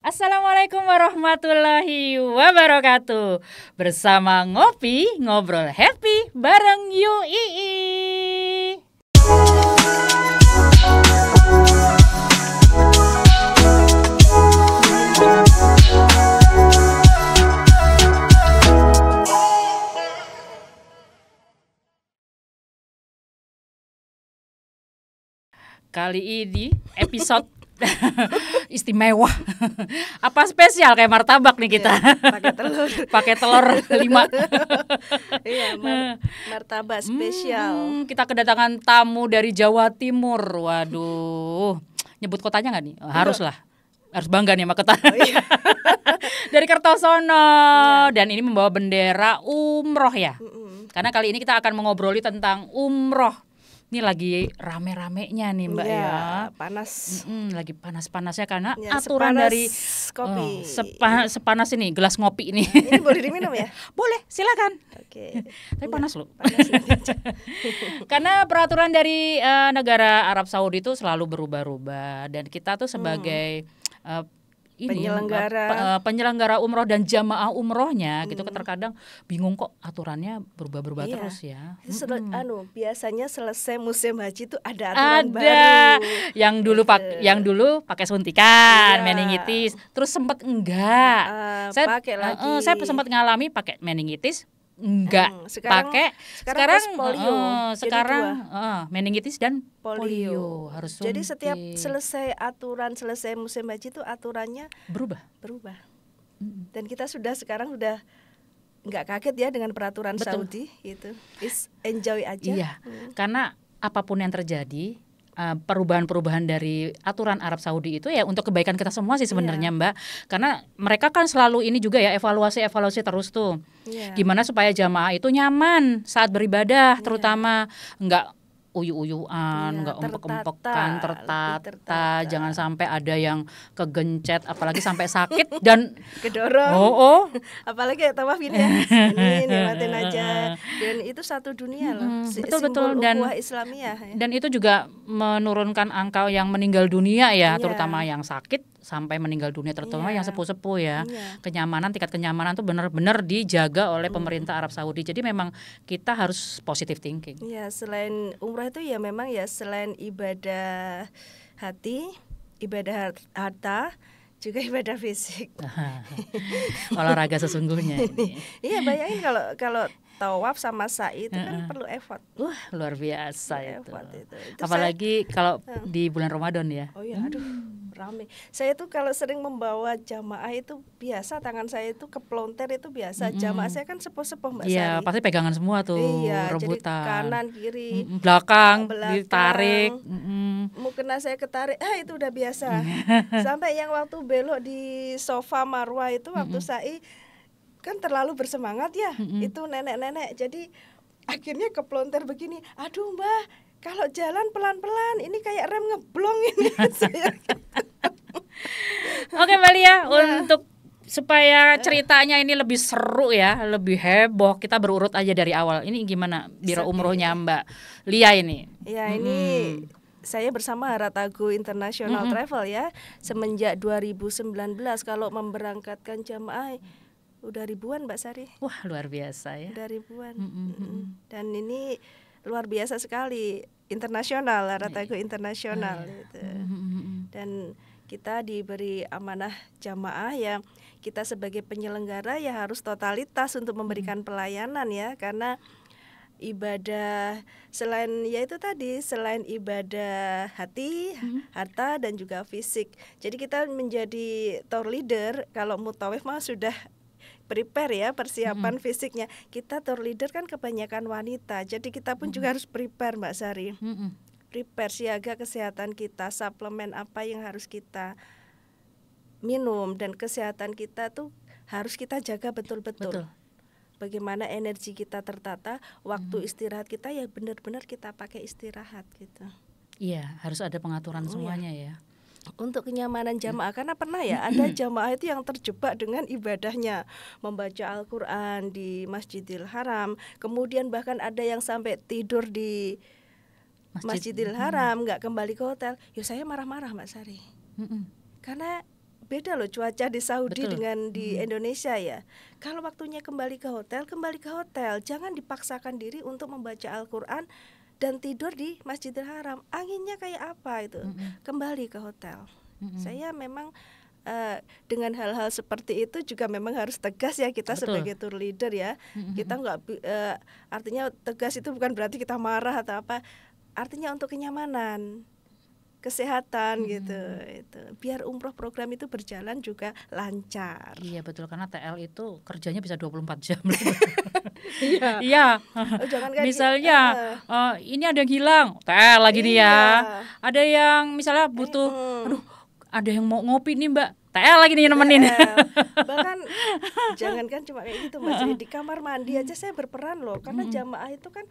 Assalamualaikum warahmatullahi wabarakatuh. Bersama Ngopi, Ngobrol Happy bareng UII. Kali ini episode istimewa. Apa spesial kayak martabak nih kita? Pakai telur. Pakai telur 5. Iya, martabak spesial. Kita kedatangan tamu dari Jawa Timur. Waduh. Nyebut kotanya enggak nih? Harus lah. Harus bangga nih sama kota. Oh, iya. Dari Kertosono. Iya. Dan ini membawa bendera umroh ya. Karena kali ini kita akan mengobroli tentang umroh. Ini lagi rame-ramenya nih Mbak ya. Panas. Lagi panas-panasnya karena Ya, aturan dari kopi. Sepanas ini gelas ngopi ini. Ini boleh diminum ya? Boleh, silakan. Oke. Tapi panas loh. Panas aja. Karena peraturan dari negara Arab Saudi itu selalu berubah-ubah dan kita tuh sebagai penyelenggara umroh dan jamaah umrohnya gitu terkadang bingung kok aturannya berubah-berubah terus ya. Biasanya selesai musim haji itu ada aturan baru. Yang dulu pakai suntikan meningitis, terus sempat enggak. Pakai lagi. Saya sempat ngalami pakai meningitis. Enggak sekarang polio. Sekarang meningitis dan polio harus suntik. Jadi setiap selesai musim haji itu aturannya berubah. Dan kita sekarang sudah nggak kaget ya dengan peraturan Saudi itu. Enjoy aja. Iya. Karena apapun yang terjadi, perubahan-perubahan dari aturan Arab Saudi itu ya untuk kebaikan kita semua sih sebenarnya Mbak. Karena mereka kan selalu ini juga ya evaluasi terus tuh. Gimana supaya jamaah itu nyaman saat beribadah, terutama enggak uyu-uyuan, enggak umpek-umpekan, tertata, jangan sampai ada yang kegencet apalagi sampai sakit dan kedorong. Apalagi tawaf ini ya. Ini nikmatin aja. Dan itu satu dunia loh. Betul dan Islamiyah ya. Dan itu juga menurunkan angka yang meninggal dunia ya, terutama yang sakit sampai meninggal dunia, terutama yang sepuh-sepuh ya. Tingkat kenyamanan tuh benar-benar dijaga oleh pemerintah Arab Saudi. Jadi memang kita harus positive thinking. Ya, selain umrah itu ya memang ya selain ibadah hati, ibadah harta, juga ibadah fisik. Olahraga sesungguhnya ini. Iya, bayangin kalau tawaf sama sa'i itu kan perlu effort. Wah, luar biasa itu. Itu apalagi kalau di bulan Ramadan ya. Oh iya, aduh, rame. Saya tuh kalau sering membawa jamaah itu biasa tangan saya itu keplonter itu biasa. Jamaah saya kan sepuh-sepuh Mbak Sari. Iya, pasti pegangan semua tuh, rebutan. Jadi kanan, kiri, belakang ditarik. Mukena saya ketarik, itu udah biasa. Sampai yang waktu belok di sofa Marwah itu waktu sa'i kan terlalu bersemangat ya, itu nenek-nenek. Jadi akhirnya keplonter begini. Aduh Mbak, kalau jalan pelan-pelan, ini kayak rem ngeblong ini. Oke Mbak Lia, untuk supaya ceritanya ini lebih seru ya, lebih heboh, kita berurut aja dari awal. Ini gimana biro umrohnya Mbak Lia ini? Ya ini saya bersama Haratago International Travel ya, semenjak 2019 kalau memberangkatkan jamaah udah ribuan Mbak Sari. Wah, luar biasa ya. Udah ribuan. Dan ini luar biasa sekali, internasional, Haratago Internasional gitu. Dan kita diberi amanah jamaah ya, kita sebagai penyelenggara ya harus totalitas untuk memberikan pelayanan ya, karena ibadah selain ibadah hati, harta dan juga fisik. Jadi kita menjadi tour leader, kalau mutawif mah sudah prepare ya persiapan fisiknya. Kita tour leader kan kebanyakan wanita, jadi kita pun juga harus prepare Mbak Sari. Prepare siaga kesehatan kita, suplemen apa yang harus kita minum, dan kesehatan kita tuh harus kita jaga betul-betul. Bagaimana energi kita tertata, waktu istirahat kita ya benar-benar kita pakai istirahat gitu. Iya, harus ada pengaturan semuanya ya. Untuk kenyamanan jamaah, karena pernah ya ada jamaah itu yang terjebak dengan ibadahnya, membaca Al-Quran di Masjidil Haram, kemudian bahkan ada yang sampai tidur di Masjidil Haram, nggak kembali ke hotel. Saya marah-marah Mbak Sari, karena beda loh cuaca di Saudi Betul. dengan di Indonesia ya. Kalau waktunya kembali ke hotel, kembali ke hotel. Jangan dipaksakan diri untuk membaca Al-Quran dan tidur di Masjidil Haram. Anginnya kayak apa itu? Kembali ke hotel. Saya memang dengan hal-hal seperti itu juga memang harus tegas ya kita Betul. sebagai tour leader ya. Kita nggak artinya tegas itu bukan berarti kita marah atau apa. Artinya untuk kenyamanan, kesehatan gitu. Itu biar umroh program itu berjalan juga lancar. Iya betul, karena TL itu kerjanya bisa 24 jam. Iya. Iya. Jangankan Misalnya ini ada yang hilang, TL lagi dia. Iya. Ada yang misalnya butuh, aduh, ada yang mau ngopi nih Mbak, TL lagi nih nemenin. Bahkan jangankan cuma kayak gitu Mas, di kamar mandi aja saya berperan loh, karena jamaah itu kan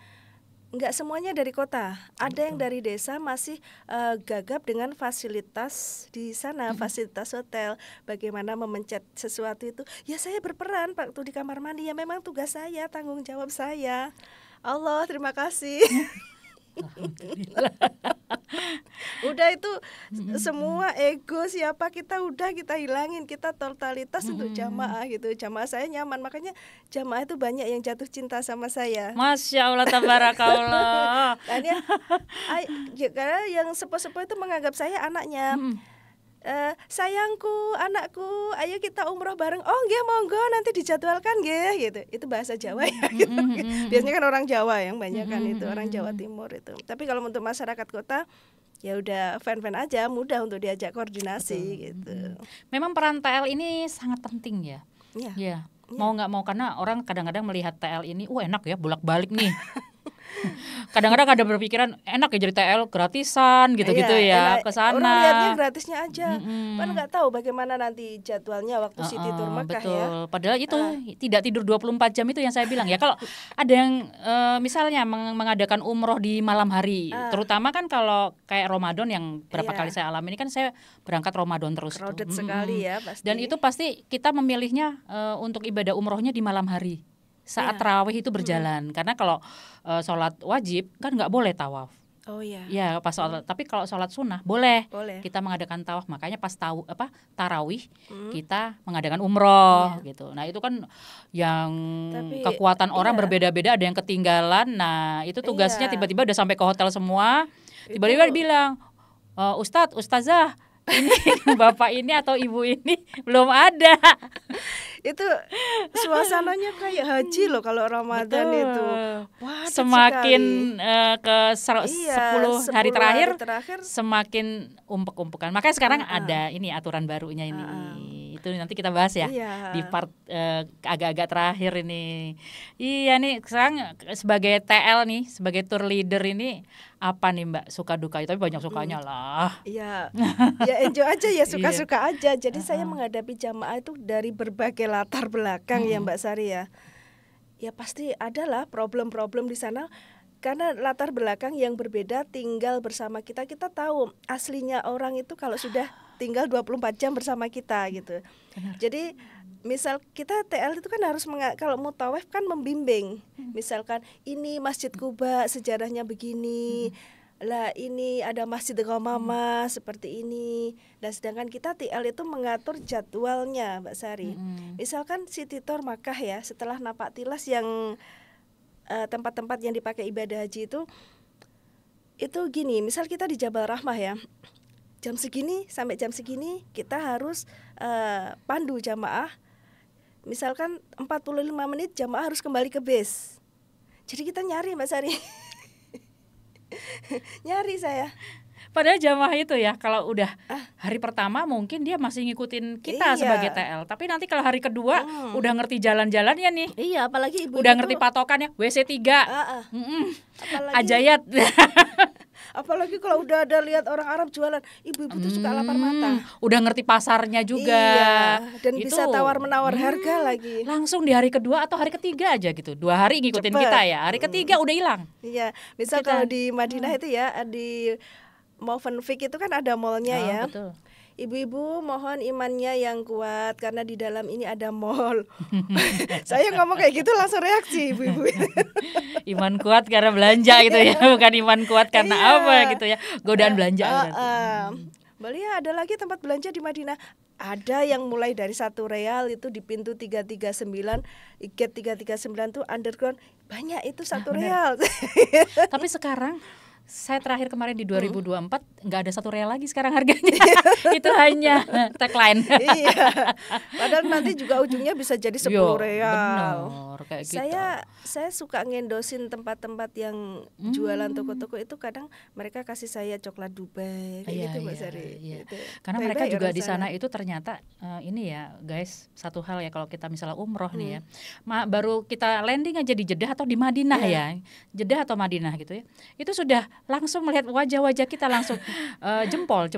nggak semuanya dari kota, ada yang dari desa masih gagap dengan fasilitas di sana, fasilitas hotel. Bagaimana memencet sesuatu itu, ya saya berperan waktu di kamar mandi, ya memang tugas saya, tanggung jawab saya. Allah terima kasih. Udah itu semua ego siapa kita udah kita hilangin, kita totalitas untuk jamaah gitu. Jamaah saya nyaman, makanya jamaah itu banyak yang jatuh cinta sama saya. Masya Allah tabarakallah. Karena yang sepuh-sepuh itu menganggap saya anaknya. Sayangku, anakku, ayo kita umroh bareng. Oh nggih monggo, nanti dijadwalkan nggih gitu. Itu bahasa Jawa ya gitu. Biasanya kan orang Jawa yang banyak kan itu, orang Jawa Timur itu. Tapi kalau untuk masyarakat kota ya udah fan-fan aja, mudah untuk diajak koordinasi gitu. Memang peran TL ini sangat penting ya. Iya. Mau nggak mau, karena orang kadang-kadang melihat TL ini, enak ya bolak-balik nih. Kadang-kadang ada berpikiran enak ya jadi TL gratisan gitu-gitu ya ke sana. Orang lihatnya gratisnya aja. Kan nggak tahu bagaimana nanti jadwalnya waktu City Tour Mekah betul. ya. Padahal itu tidak tidur 24 jam itu yang saya bilang ya. Kalau ada yang misalnya mengadakan umroh di malam hari, terutama kan kalau kayak Ramadan yang berapa kali saya alami ini, kan saya berangkat Ramadan terus. Crowded sekali ya pasti. Dan itu pasti kita memilihnya untuk ibadah umrohnya di malam hari. Saat tarawih itu berjalan, karena kalau sholat wajib kan nggak boleh tawaf. Oh iya. Ya pas sholat, tapi kalau sholat sunnah boleh. Kita mengadakan tawaf, makanya pas tarawih kita mengadakan umroh gitu. Nah itu kan yang kekuatan orang berbeda-beda, ada yang ketinggalan. Nah itu tugasnya tiba-tiba udah sampai ke hotel semua, tiba-tiba bilang, Ustazah, ini bapak ini atau ibu ini belum ada. Itu suasananya kayak haji loh kalau Ramadan. Betul. Itu semakin ke 10 hari terakhir semakin umpuk-umpukan. Makanya sekarang ada ini aturan barunya ini. Itu nanti kita bahas ya di part agak-agak terakhir ini. Iya nih, sekarang sebagai TL nih, sebagai tour leader ini apa nih Mbak suka duka? Tapi banyak sukanya lah. Iya. Ya enjoy aja ya, suka-suka aja. Jadi saya menghadapi jamaah itu dari berbagai latar belakang ya Mbak Sari ya. Ya pasti adalah problem-problem di sana. Karena latar belakang yang berbeda tinggal bersama kita. Kita tahu aslinya orang itu kalau sudah tinggal 24 jam bersama kita gitu. Benar. Jadi misal kita TL itu kan harus kalau mau tawaf kan membimbing. Misalkan ini Masjid Quba sejarahnya begini. Lah ini ada Masjid Ghamamah seperti ini. Dan sedangkan kita TL itu mengatur jadwalnya Mbak Sari. Misalkan City Tour Makkah ya, setelah napak tilas yang tempat-tempat yang dipakai ibadah haji itu gini. Misal kita di Jabal Rahmah ya, jam segini sampai jam segini kita harus pandu jamaah. Misalkan 45 menit jamaah harus kembali ke base. Jadi kita nyari Mbak Sari. Nyari saya. Padahal jamaah itu ya kalau udah hari pertama mungkin dia masih ngikutin kita sebagai TL. Tapi nanti kalau hari kedua udah ngerti jalan-jalannya nih. Iya, apalagi ibu udah ngerti patokannya WC 3. Ajayat. Apalagi kalau udah ada lihat orang Arab jualan, ibu-ibu tuh suka lapar mata. Udah ngerti pasarnya juga. Iya, dan itu bisa tawar-menawar harga lagi. Langsung di hari kedua atau hari ketiga aja gitu. 2 hari ngikutin kita ya. Hari ketiga udah hilang. Iya, misal kalau di Madinah itu ya, di Movenpick itu kan ada mallnya ya. Betul. Ibu-ibu mohon imannya yang kuat karena di dalam ini ada mall. Saya ngomong kayak gitu langsung reaksi ibu-ibu. Iman kuat karena belanja gitu ya, bukan iman kuat karena apa gitu ya, godaan belanja. Boleh ya, ada lagi tempat belanja di Madinah. Ada yang mulai dari 1 real itu di pintu 339, gate 339 tuh underground, banyak itu 1 real. Tapi sekarang saya terakhir kemarin di 2024 nggak ada 1 real lagi sekarang harganya. Itu hanya tagline. Iya. Padahal nanti juga ujungnya bisa jadi 10 real. Bener, kayak gitu. Saya suka ngendosin tempat-tempat yang jualan toko-toko itu, kadang mereka kasih saya coklat Dubai kayak gitu Mbak Sari. Gitu. Karena mereka juga di sana itu ternyata ini ya guys, satu hal ya, kalau kita misalnya umroh nih ya, baru kita landing aja di Jeddah atau di Madinah ya, Jeddah atau Madinah gitu ya, itu sudah langsung melihat wajah-wajah kita langsung jempol,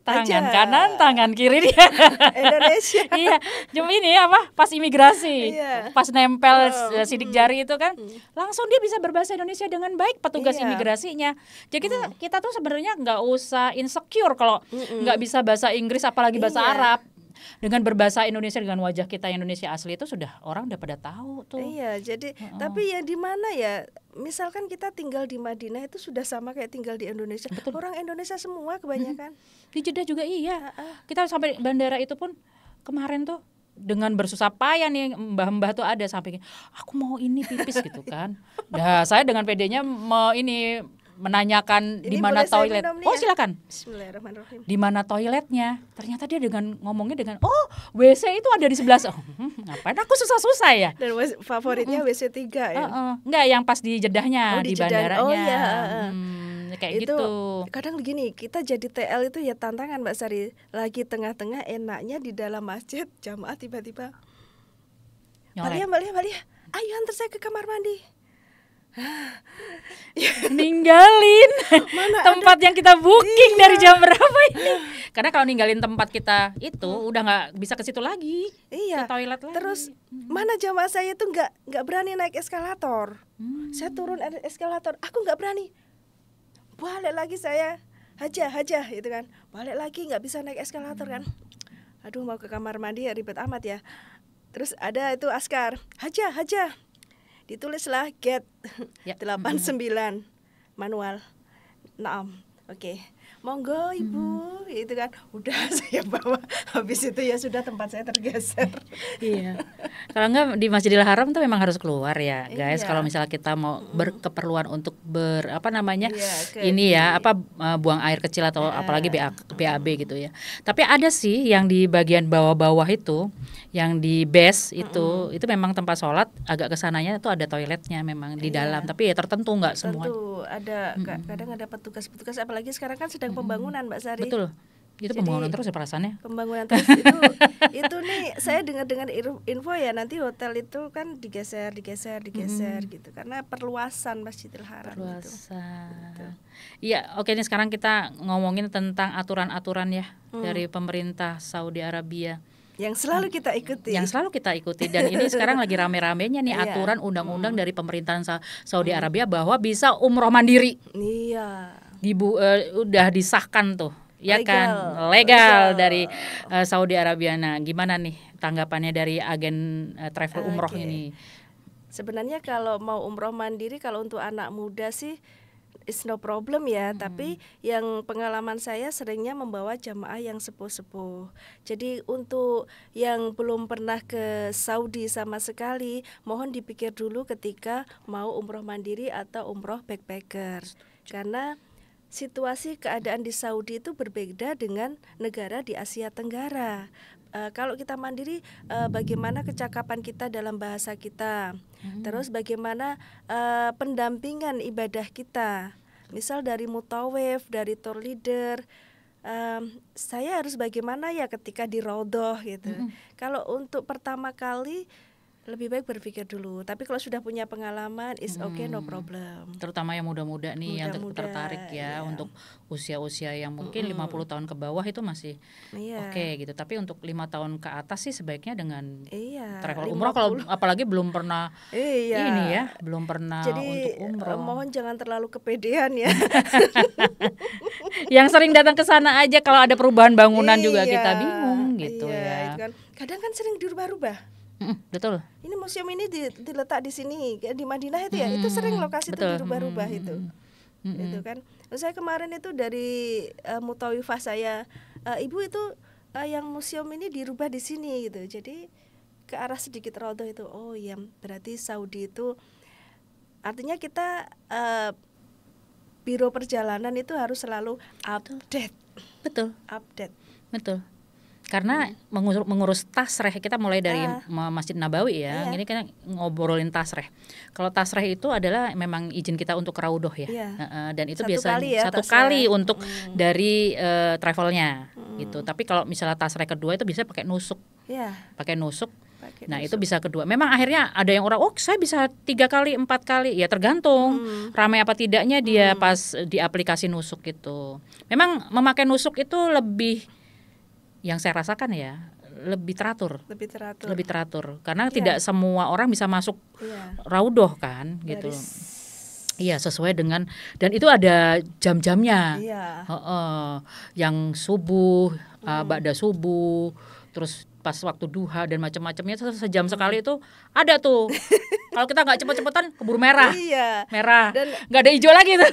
tangan kanan, tangan kiri dia. Indonesia. Iya, ini apa? Pas imigrasi, pas nempel sidik jari itu kan, langsung dia bisa berbahasa Indonesia dengan baik, petugas imigrasinya. Jadi kita tuh sebenarnya nggak usah insecure kalau nggak bisa bahasa Inggris, apalagi bahasa Arab. Dengan berbahasa Indonesia, dengan wajah kita Indonesia asli itu sudah orang udah pada tahu tuh. Iya, jadi tapi ya di mana ya? Misalkan kita tinggal di Madinah itu sudah sama kayak tinggal di Indonesia. Betul. Orang Indonesia semua kebanyakan. Di Jeddah juga iya. Kita sampai bandara itu pun kemarin tuh dengan bersusah payah nih, mbah-mbah tuh ada sampai aku mau ini pipis gitu kan. Nah, saya dengan pedenya menanyakan di mana toilet. Oh, silakan. Bismillahirrahmanirrahim. Di mana toiletnya? Ternyata dia dengan ngomongnya dengan WC itu ada di sebelah. Ngapain aku susah-susah ya? Dan favoritnya WC 3 ya. Enggak, yang pas di Jeddahnya, di bandaranya. Oh iya. Kayak itu, gitu. Kadang begini, kita jadi TL itu ya tantangan Mbak Sari. Lagi tengah-tengah enaknya di dalam masjid, jamaah tiba-tiba Mbak Lia, ayo antar saya ke kamar mandi. Ninggalin tempat yang kita booking dari jam berapa ini? Karena kalau ninggalin tempat kita itu udah nggak bisa ke situ lagi, ke toilet lagi. Terus mana jamaah saya itu nggak berani naik eskalator. Saya turun eskalator, aku nggak berani. Balik lagi saya, hajah gitu kan. Balik lagi nggak bisa naik eskalator kan. Aduh, mau ke kamar mandi ya ribet amat ya. Terus ada itu askar, hajah. Ditulislah gate 89 manual. Naam. Oke. Monggo Ibu, itu kan. Udah saya bawa. Habis itu ya sudah, tempat saya tergeser. Iya. Kalau enggak di Masjidil Haram tuh memang harus keluar ya, guys. Kalau misalnya kita mau berkeperluan untuk buang air kecil atau apalagi BAB gitu ya. Tapi ada sih yang di bagian bawah-bawah itu, yang di base itu memang tempat sholat, agak kesananya itu ada toiletnya memang di dalam. Tapi ya tertentu, nggak semua. Ada kadang ada petugas-petugas, apalagi sekarang kan sedang pembangunan Mbak Sari. Betul. Itu pembangunan terus ya perasaannya. Pembangunan terus itu nih saya dengar info ya, nanti hotel itu kan digeser gitu karena perluasan Masjidil Haram itu. Iya, oke, ini sekarang kita ngomongin tentang aturan-aturan ya dari pemerintah Saudi Arabia. Yang selalu kita ikuti. Dan ini sekarang lagi rame-ramenya nih aturan undang-undang dari pemerintahan Saudi Arabia bahwa bisa umroh mandiri. Iya. Udah disahkan tuh, ya kan, legal dari Saudi Arabia. Nah, gimana nih tanggapannya dari agen travel umroh ini? Sebenarnya kalau mau umroh mandiri, kalau untuk anak muda sih it's no problem ya, tapi yang pengalaman saya seringnya membawa jamaah yang sepuh-sepuh. Jadi untuk yang belum pernah ke Saudi sama sekali, mohon dipikir dulu ketika mau umroh mandiri atau umroh backpacker. Karena situasi keadaan di Saudi itu berbeda dengan negara di Asia Tenggara. Kalau kita mandiri, bagaimana kecakapan kita dalam bahasa kita, terus bagaimana pendampingan ibadah kita. Misal dari mutawif, dari tour leader, saya harus bagaimana ya ketika di Raudhah gitu. Kalau untuk pertama kali lebih baik berpikir dulu. Tapi kalau sudah punya pengalaman, is okay, no problem. Terutama yang muda-muda nih, yang tertarik ya untuk usia-usia yang mungkin 50 tahun ke bawah itu masih oke gitu. Tapi untuk 5 tahun ke atas sih sebaiknya dengan travel umroh, kalau apalagi belum pernah ini ya, belum pernah. Jadi, untuk umroh. Mohon jangan terlalu kepedean ya. Yang sering datang ke sana aja, kalau ada perubahan bangunan juga kita bingung gitu ya. Kan. Kadang kan sering dirubah-rubah. Betul. Ini museum ini diletak di sini, di Madinah itu ya, itu sering lokasi itu dirubah-rubah itu. Itu kan. Saya kemarin itu dari mutawifah saya, Ibu itu yang museum ini dirubah di sini gitu. Jadi ke arah sedikit Raudhah itu. Oh ya, berarti Saudi itu artinya kita biro perjalanan itu harus selalu update. Betul. Update. Betul. Karena mengurus tasreh, kita mulai dari Masjid Nabawi ya. Ini kan ngobrolin tasreh. Kalau tasreh itu adalah memang izin kita untuk Raudhah ya. Dan itu biasanya satu kali untuk dari travelnya gitu. Tapi kalau misalnya tasreh kedua itu bisa pakai nusuk. Pakai nusuk. Nah itu bisa kedua. Memang akhirnya ada yang orang, saya bisa 3 kali 4 kali. Ya tergantung ramai apa tidaknya dia pas di aplikasi nusuk itu. Memang memakai nusuk itu lebih, yang saya rasakan ya, lebih teratur. Karena tidak semua orang bisa masuk Raudhah kan gitu. Iya, sesuai dengan, dan itu ada jam-jamnya. Yang subuh, ba'da subuh, terus pas waktu duha dan macam-macamnya, sejam sekali itu ada tuh. Kalau kita nggak cepet-cepetan keburu merah. Merah. Dan nggak ada hijau lagi tuh.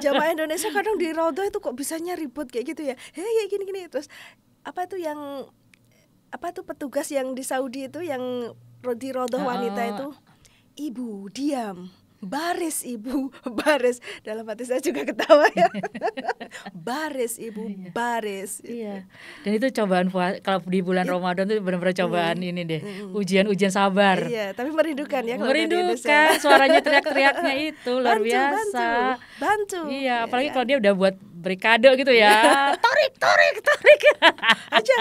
Jamaah Indonesia kadang di Raudhah itu kok bisanya ribut kayak gitu ya. Gini-gini terus apa tuh yang petugas yang di Saudi itu yang di Raudhah wanita itu, ibu diam, baris ibu, baris. Dalam hati saya juga ketawa ya. Baris ibu, baris. Iya. Dan itu cobaan kalau di bulan Ramadan tuh benar-benar cobaan ini deh, ujian sabar. Iya, tapi merindukan ya. Merindukan suaranya, teriak-teriaknya itu luar biasa. Bantu. Iya, apalagi kalau dia udah buat beri kado gitu ya. Tarik. Aja,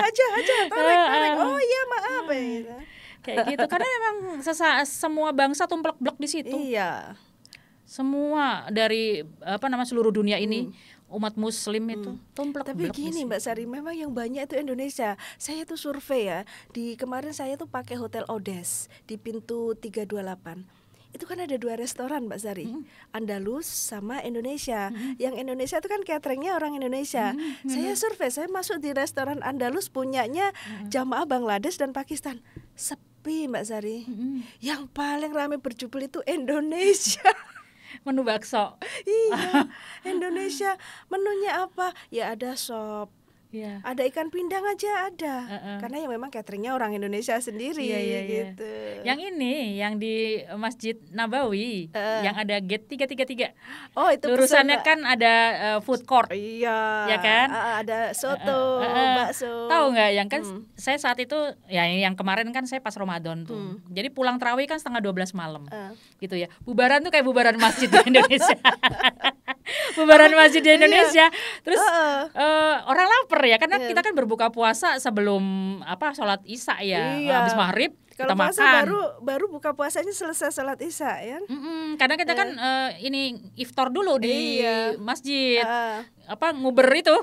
tarik. Oh iya, maaf ya. Kayak gitu, karena memang semua bangsa tumplek-blek di situ. Iya. Semua dari seluruh dunia ini umat muslim itu tumplek-blek. Tapi gini Mbak Sari, memang yang banyak itu Indonesia. Saya tuh survei ya. Kemarin saya tuh pakai Hotel Odes di pintu 328. Itu kan ada 2 restoran Mbak Sari, Andalus sama Indonesia. Yang Indonesia itu kan cateringnya orang Indonesia. Saya survei, saya masuk di restoran Andalus punyanya jamaah Bangladesh dan Pakistan. Sepi Mbak Sari. Yang paling ramai berjubel itu Indonesia. Menu bakso. Iya, Indonesia. Menunya apa? Ya ada sop. Ada ikan pindang aja ada. Karena yang memang cateringnya orang Indonesia sendiri gitu. Yang ini, yang di Masjid Nabawi, yang ada gate 333. Oh, itu lurusannya kan ada food court. Iya. Ya kan? Ada soto, bakso. Tahu nggak yang kan saya saat itu ya, yang kemarin kan saya pas Ramadan tuh. Jadi pulang tarawih kan 11:30 malam. Gitu ya. Bubaran tuh kayak bubaran masjid di Indonesia. Bubaran masjid di Indonesia. Terus orang lapar ya, karena kita kan berbuka puasa sebelum sholat Isya ya. Habis maghrib kita makan. Kalau baru buka puasanya selesai sholat Isya ya. Karena kita kan ini iftar dulu di masjid. Nguber itu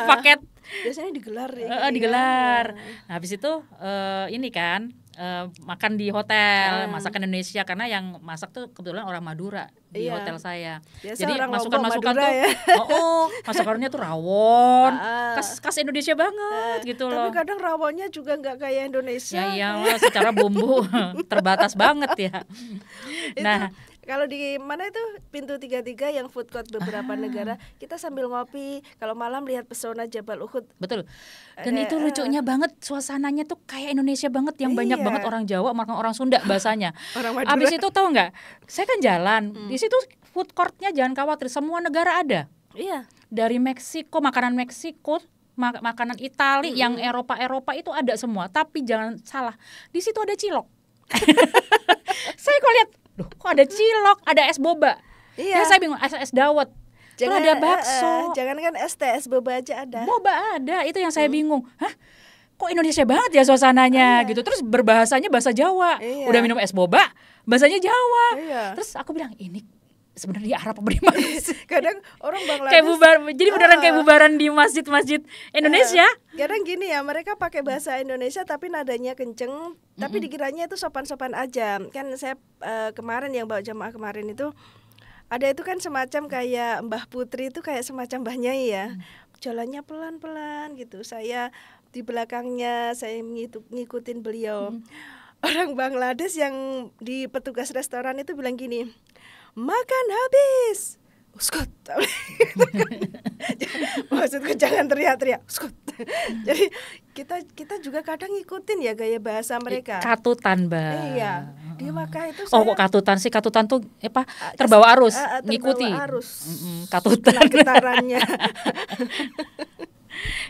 paket. Biasanya digelar ya. Digelar. Nah, habis itu ini kan makan di hotel, masakan Indonesia, karena yang masak tuh kebetulan orang Madura di hotel saya. Biasa jadi masukan-masukan tuh ya. masakannya tuh rawon, khas Indonesia banget gitu loh. Tapi kadang rawonnya juga nggak kayak Indonesia. Ya secara bumbu terbatas banget ya. Nah, kalau di mana itu pintu 33 yang food court beberapa negara, kita sambil ngopi, kalau malam lihat pesona Jabal Uhud. Betul. Dan itu lucunya banget, suasananya tuh kayak Indonesia banget, yang banyak banget orang Jawa, orang Sunda bahasanya. Abis itu tahu nggak? Saya kan jalan, di situ food courtnya jangan khawatir, semua negara ada. Iya. Dari Meksiko, makanan Meksiko, makanan Itali, yang Eropa itu ada semua. Tapi jangan salah, di situ ada cilok. Saya kok lihat, kok ada cilok, ada es boba. Iya. Ya saya bingung, es dawet. Terus ada bakso. Jangan kan es boba aja ada. Boba ada, itu yang saya bingung. Hah? Kok Indonesia banget ya suasananya gitu. Terus berbahasanya bahasa Jawa. Udah minum es boba, bahasanya Jawa. Terus aku bilang, ini sebenarnya di Arab apa di mana? Kadang orang Bangladesh jadi beneran kayak bubaran di masjid-masjid Indonesia. Kadang gini ya, mereka pakai bahasa Indonesia tapi nadanya kenceng, tapi dikiranya itu sopan-sopan aja. Kan saya kemarin yang bawa jamaah kemarin itu ada itu kan semacam kayak Mbah Putri itu kayak semacam Mbah Nyai ya. Jalannya pelan-pelan gitu. Saya di belakangnya, saya ngikutin beliau. Orang Bangladesh yang di petugas restoran itu bilang gini, makan habis, uskut. Maksudku jangan teriak-teriak, uskut. Jadi kita juga kadang ngikutin ya gaya bahasa mereka. Katutan, Mbak. Iya. Di Makkah itu Oh, kok katutan sih? Katutan tuh apa? Terbawa arus, ngikuti. Arus. Katutan. Getarannya.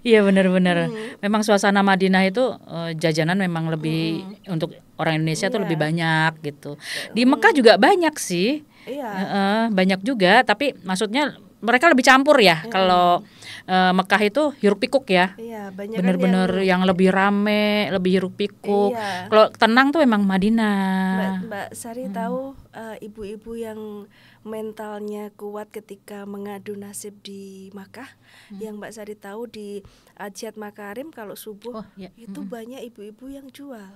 Iya, benar-benar. Memang suasana Madinah itu jajanan memang lebih untuk orang Indonesia tuh lebih banyak gitu. Di Mekah juga banyak sih. Iya. Banyak juga, tapi maksudnya mereka lebih campur ya. Kalau Mekah itu hiruk pikuk ya. Iya, banyak bener-bener yang lebih rame, lebih hiruk pikuk. Iya. Kalau tenang tuh emang Madinah. Mbak Sari tahu ibu-ibu yang mentalnya kuat ketika mengadu nasib di Makkah. Yang Mbak Sari tahu di Hajat Makarim kalau subuh itu banyak ibu-ibu yang jual.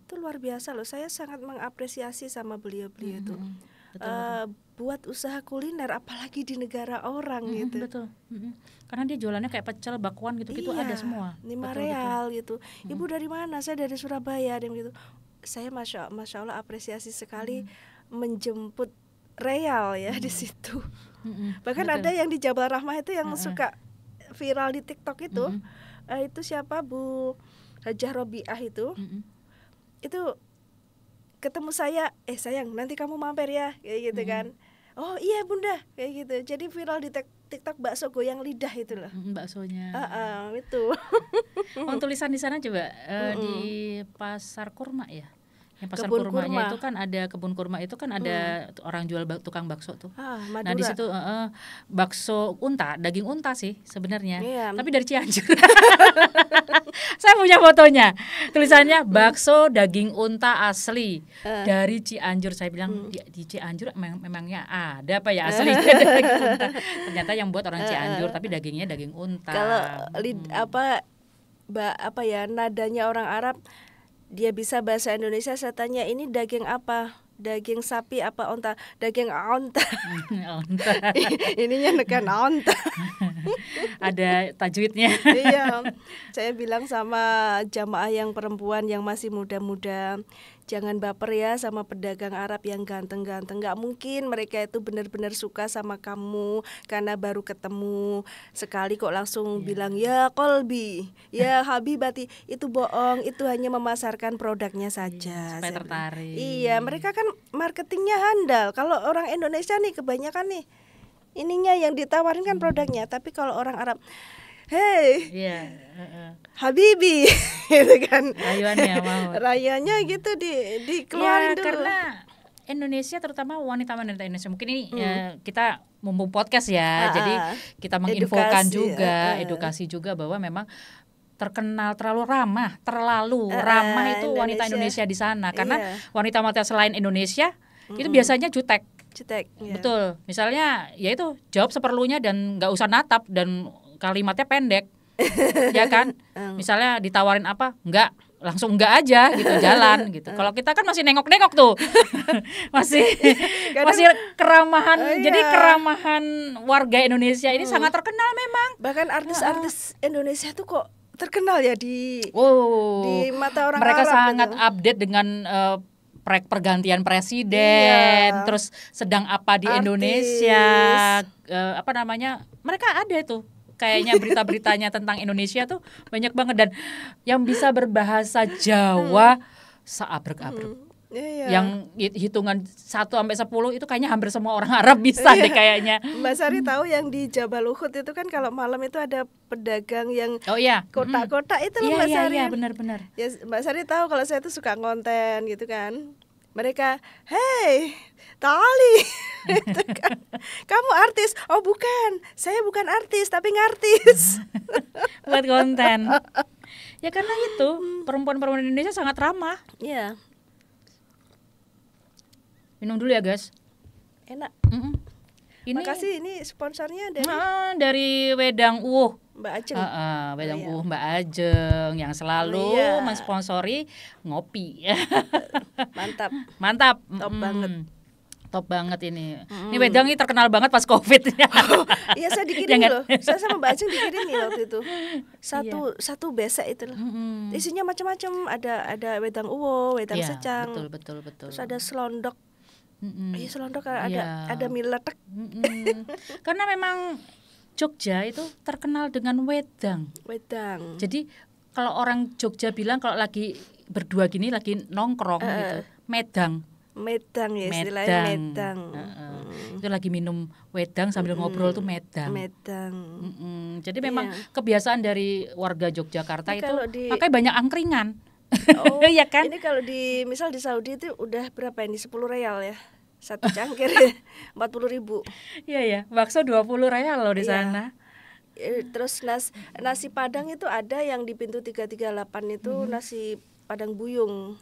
Itu luar biasa loh. Saya sangat mengapresiasi sama beliau-beliau itu. Buat usaha kuliner apalagi di negara orang gitu. Betul. Karena dia jualannya kayak pecel, bakwan gitu-gitu ada semua. 5 real gitu. Ibu dari mana? Saya dari Surabaya dan gitu. Saya masya Allah apresiasi sekali menjemput real ya di situ. Bahkan ada yang di Jabal Rahmah itu yang suka viral di TikTok itu. Itu siapa Bu Hajah Robiah itu. Itu ketemu saya, sayang nanti kamu mampir ya, kayak gitu kan. Oh iya bunda, kayak gitu. Jadi viral di TikTok bakso goyang lidah itu loh. Baksonya. Itu. Tulisan di sana coba di pasar kurma ya. Yang pasar Kebun kurmanya kurma. itu kan ada kebun kurma itu kan ada orang jual tukang bakso tuh. Madura. Nah di situ bakso unta, daging unta sih sebenarnya. Tapi dari Cianjur. Saya punya fotonya. Tulisannya bakso daging unta asli dari Cianjur. Saya bilang di Cianjur memangnya ada apa ya asli daging unta. Ternyata yang buat orang Cianjur tapi dagingnya daging unta. Kalau nadanya orang Arab, dia bisa bahasa Indonesia, saya tanya ini daging apa? Daging sapi apa onta? Daging onta. Ininya nekan onta. Ada tajwidnya. Iya. Saya bilang sama jamaah yang perempuan yang masih muda-muda, jangan baper ya sama pedagang Arab yang ganteng-ganteng. Gak mungkin mereka itu benar-benar suka sama kamu karena baru ketemu sekali kok langsung bilang ya kolbi, ya habibati. Itu bohong, itu hanya memasarkan produknya saja. Supaya tertarik. Iya, mereka kan marketingnya handal. Kalau orang Indonesia nih kebanyakan nih ininya yang ditawarin kan produknya, tapi kalau orang Arab, hey, Habibi, gitu kan, rayuannya gitu dikeluarin dulu. Karena Indonesia terutama wanita Indonesia mungkin ini kita mumpung podcast ya, jadi kita menginfokan edukasi juga bahwa memang terkenal terlalu ramah itu wanita Indonesia di sana karena wanita-wanita selain Indonesia itu biasanya jutek. Betul. Misalnya ya itu jawab seperlunya dan nggak usah natap dan kalimatnya pendek. Ya kan? Misalnya ditawarin apa? Enggak, langsung enggak aja gitu, jalan gitu. Kalau kita kan masih nengok-nengok tuh. masih keramahan. Jadi keramahan warga Indonesia ini sangat terkenal memang. Bahkan artis-artis Indonesia tuh kok terkenal ya di mata orang mereka Arab. Mereka sangat update dengan pergantian presiden, terus sedang apa di Indonesia, mereka ada tuh kayaknya berita-beritanya tentang Indonesia tuh banyak banget dan yang bisa berbahasa Jawa seabrek-abrek. Yang hitungan 1-10 itu kayaknya hampir semua orang Arab bisa deh kayaknya. Mbak Sari tahu yang di Jabal Uhud itu kan kalau malam itu ada pedagang yang kotak-kotak itu loh Mbak Sari. Iya benar-benar. Ya Mbak Sari tahu kalau saya tuh suka konten gitu kan. Mereka, hey, Tali, gitu kan. Kamu artis? Oh bukan, saya bukan artis tapi ngartis. Buat konten. Ya karena itu perempuan-perempuan Indonesia sangat ramah. Iya. Minum dulu ya guys. Enak. Ini, makasih, ini sponsornya dari Wedang Uwuh Mbak Ajeng. Wedang Uwuh Mbak Ajeng yang selalu mensponsori ngopi. Mantap. Top banget ini. Ini Wedang ini terkenal banget pas Covid. Iya saya dikirim loh. Saya sama Mbak Ajeng dikirim nih waktu itu. Satu besek itu loh. Isinya macam-macam. Ada Wedang Uwuh, Wedang Secang. Betul. Terus ada selondok. Selondok ada mie letek. Karena memang Jogja itu terkenal dengan wedang. Wedang. Jadi kalau orang Jogja bilang kalau lagi berdua gini lagi nongkrong gitu, medang. Medang ya istilahnya medang. Itu lagi minum wedang sambil ngobrol tuh medang. Medang. Jadi memang kebiasaan dari warga Yogyakarta itu makanya banyak angkringan. Oh, ya kan? Ini kalau misal di Saudi itu udah berapa ini 10 real ya. Satu cangkir ya 40.000. Iya ya, bakso 20 real loh di sana. Terus nasi Padang itu ada yang di pintu 338 itu nasi Padang buyung.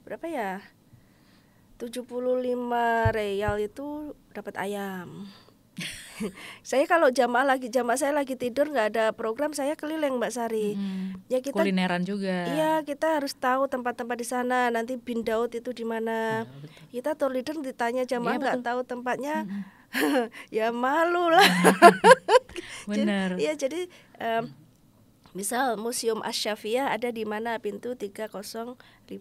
Berapa ya? 75 real itu dapat ayam. Saya kalau jamaah saya lagi tidur nggak ada program, saya keliling Mbak Sari. Ya kita kulineran juga. Iya, kita harus tahu tempat-tempat di sana. Nanti Bin Daud itu di mana. Kita tour leader ditanya jamaah nggak tahu tempatnya. Ya malu lah. Benar. Iya, jadi misal Museum Asy-Syafi'iyah ada di mana pintu 305. 305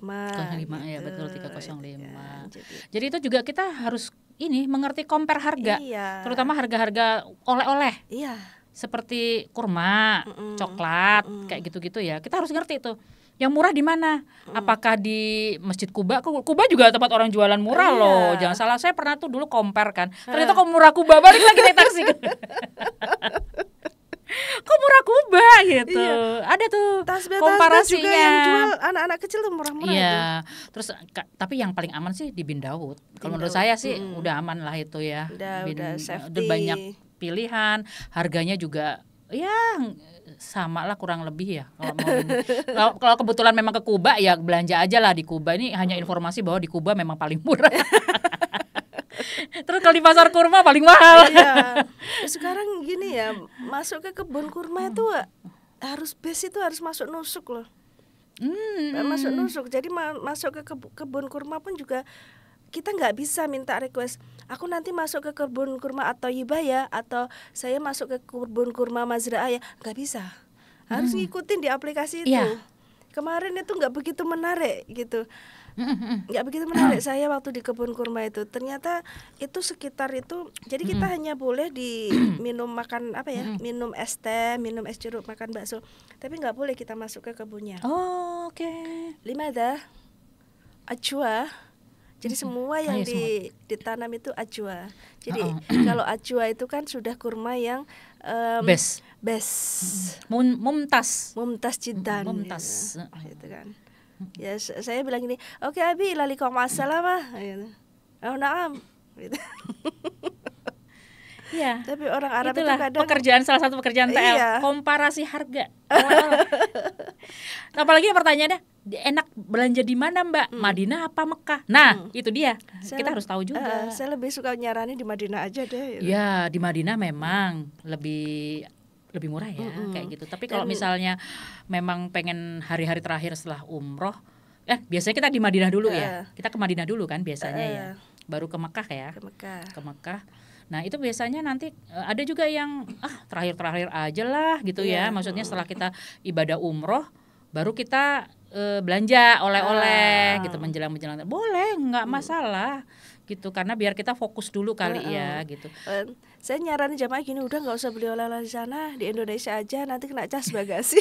ya betul 305. Jadi itu juga kita harus mengerti compare harga. Terutama harga-harga oleh-oleh. Iya. Seperti kurma, coklat, kayak gitu-gitu ya. Kita harus ngerti tuh. Yang murah di mana? Apakah di Masjid Kuba? Kuba juga tempat orang jualan murah loh. Jangan salah, saya pernah tuh dulu compare kan. Ternyata kok murah Kuba, balik lagi naik taksi. Kok murah Kuba gitu. Ada tuh komparasinya. Juga yang jual anak-anak kecil tuh murah-murah. Iya. Terus tapi yang paling aman sih di Bin Daud. Kalau menurut saya sih udah aman lah itu ya. Udah safety. Banyak pilihan, harganya juga ya sama lah kurang lebih ya. Kalau kebetulan memang ke Kuba ya belanja aja lah di Kuba. Ini hanya informasi bahwa di Kuba memang paling murah. Terus kalau di pasar kurma paling mahal. Iya. Sekarang gini ya, masuk ke kebun kurma itu harus masuk nusuk loh. Masuk nusuk. Jadi masuk ke kebun kurma pun juga kita nggak bisa minta request. Aku nanti masuk ke kebun kurma atau Yibah ya, atau saya masuk ke kebun kurma Mazra'ah ya, nggak bisa. Harus ngikutin di aplikasi itu. Yeah. Kemarin itu nggak begitu menarik gitu. Nggak begitu menarik saya waktu di kebun kurma itu. Ternyata itu sekitar itu. Jadi kita hanya boleh minum makan minum es teh, minum es jeruk, makan bakso. Tapi nggak boleh kita masuk ke kebunnya. Oh, oke. Limada ajwa. Jadi semua yang ditanam itu ajwa. Jadi kalau ajwa itu kan sudah kurma yang best. Mumtaz jiddan. Mumtaz. Gitu kan. Ya saya bilang gini, oke Abi, lalikum assalamah gitu. Oh naam gitu. Iya. Tapi orang Arab itulah itu kadang salah satu pekerjaan TL, komparasi harga. Apalagi pertanyaannya, enak belanja di mana Mbak? Madinah apa Mekah? Nah, itu dia. Kita harus tahu juga. Saya lebih suka nyaranin di Madinah aja deh. Gitu. Ya, di Madinah memang lebih murah ya kayak gitu. Tapi kalau misalnya memang pengen hari-hari terakhir setelah umroh, biasanya kita di Madinah dulu ya. Kita ke Madinah dulu kan biasanya ya. Baru ke Mekah ya. Ke Mekah. Nah, itu biasanya nanti ada juga yang terakhir-terakhir aja lah gitu ya. Maksudnya setelah kita ibadah umroh baru kita belanja oleh-oleh gitu menjelang. Boleh, nggak masalah. Gitu karena biar kita fokus dulu kali ya gitu. Saya nyaranin jamaah gini, udah nggak usah beli oleh-oleh di sana, di Indonesia aja, nanti kena cas bagasi.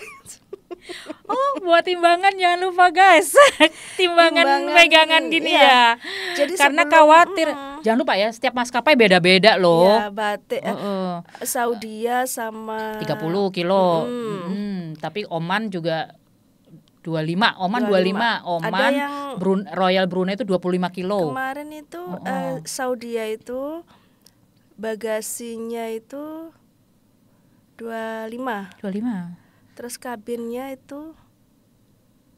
Oh, buat timbangan jangan lupa guys. timbangan pegangan gini ya. Jadi karena khawatir. Jangan lupa ya, setiap maskapai beda-beda loh. Ya, batik Saudia sama 30 kilo. Tapi Oman juga 25, Oman 25. Oman Royal Brunei itu 25 kilo. Kemarin itu Saudia itu bagasinya itu 25. Terus kabinnya itu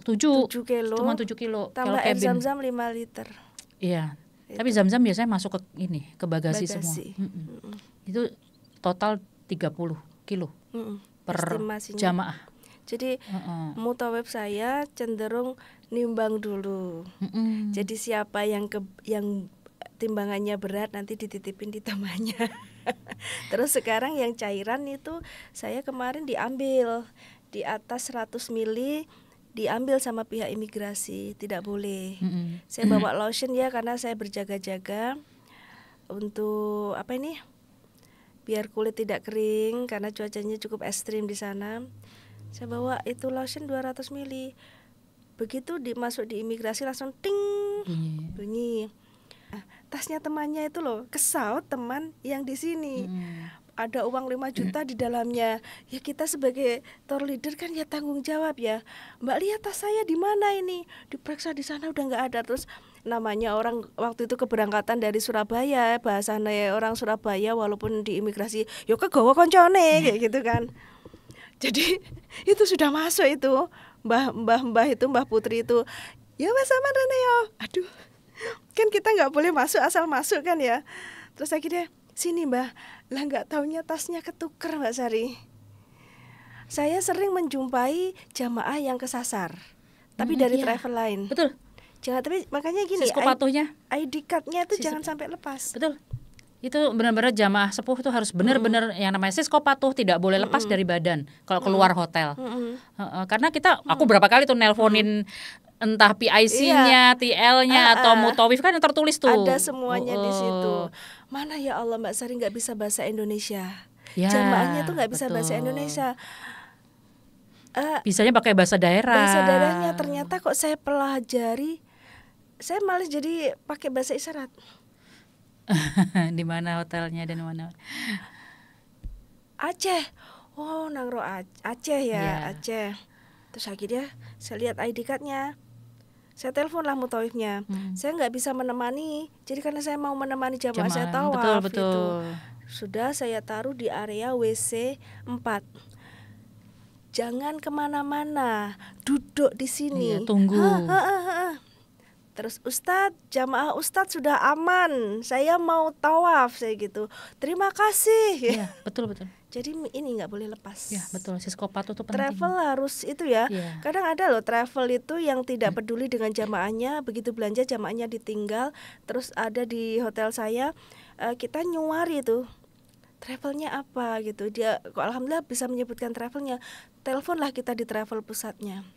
7 kilo. Cuma 7 kilo. Tambah air zam-zam 5 liter. Iya. Tapi zam-zam biasanya masuk ke bagasi semua. Itu total 30 kilo per jamaah. Jadi mutawif saya cenderung nimbang dulu. Jadi siapa yang timbangannya berat nanti dititipin di temannya. Terus sekarang yang cairan itu saya kemarin diambil di atas 100 mili diambil sama pihak imigrasi, tidak boleh. Saya bawa lotion ya karena saya berjaga-jaga untuk biar kulit tidak kering karena cuacanya cukup ekstrim di sana. Saya bawa itu lotion 200 ml. Begitu masuk di imigrasi langsung ting bunyi. Nah, tasnya temannya itu loh, kesaut teman yang di sini. Ada uang 5 juta di dalamnya. Ya kita sebagai tour leader kan ya tanggung jawab ya. Mbak lihat tas saya di mana ini? Diperiksa di sana udah nggak ada. Terus namanya orang waktu itu keberangkatan dari Surabaya, bahasanya orang Surabaya walaupun di imigrasi, yo kegawa koncone kayak gitu kan. Jadi itu sudah masuk itu. Mbah itu Mbah Putri itu. Ya Mas Aman Rene yo. Aduh. Kan kita nggak boleh masuk asal masuk kan ya. Terus akhirnya sini Mbah, lah nggak taunya tasnya ketuker Mbak Sari. Saya sering menjumpai jamaah yang kesasar, tapi dari travel lain. Betul. Jangan, tapi makanya gini, Sisko patuhnya, ID card-nya itu jangan sampai lepas. Betul. Itu benar-benar jamaah sepuh itu harus benar-benar yang namanya sisko patuh tidak boleh lepas dari badan kalau keluar hotel. Karena aku berapa kali tuh nelponin entah PIC-nya, TL-nya atau mutawif kan yang tertulis tuh. Ada semuanya di situ. Mana ya Allah Mbak Sari nggak bisa bahasa Indonesia. Jamaahnya tuh nggak bisa bahasa Indonesia. Bisanya pakai bahasa daerah. Bahasa daerahnya ternyata kok saya pelajari, saya malah jadi pakai bahasa isyarat. Di mana hotelnya dan mana? Aceh. Oh, Nangro Aceh ya, Aceh. Terus akhirnya saya lihat ID card-nya. Saya telepon lah mutawifnya. Saya nggak bisa menemani. Jadi karena saya mau menemani jamaah saya tawaf gitu. Sudah saya taruh di area WC 4. Jangan kemana-mana, duduk di sini. Tunggu. Terus jamaah Ustadz sudah aman, saya mau tawaf, saya gitu. Terima kasih. Iya, betul. Jadi ini nggak boleh lepas. Ya betul, sisko patuh itu penting. Travel harus itu ya. Kadang ada loh travel itu yang tidak peduli dengan jamaahnya, begitu belanja jamaahnya ditinggal. Terus ada di hotel saya, kita nyuari tuh travelnya apa gitu. Dia kok alhamdulillah bisa menyebutkan travelnya. Teleponlah kita di travel pusatnya.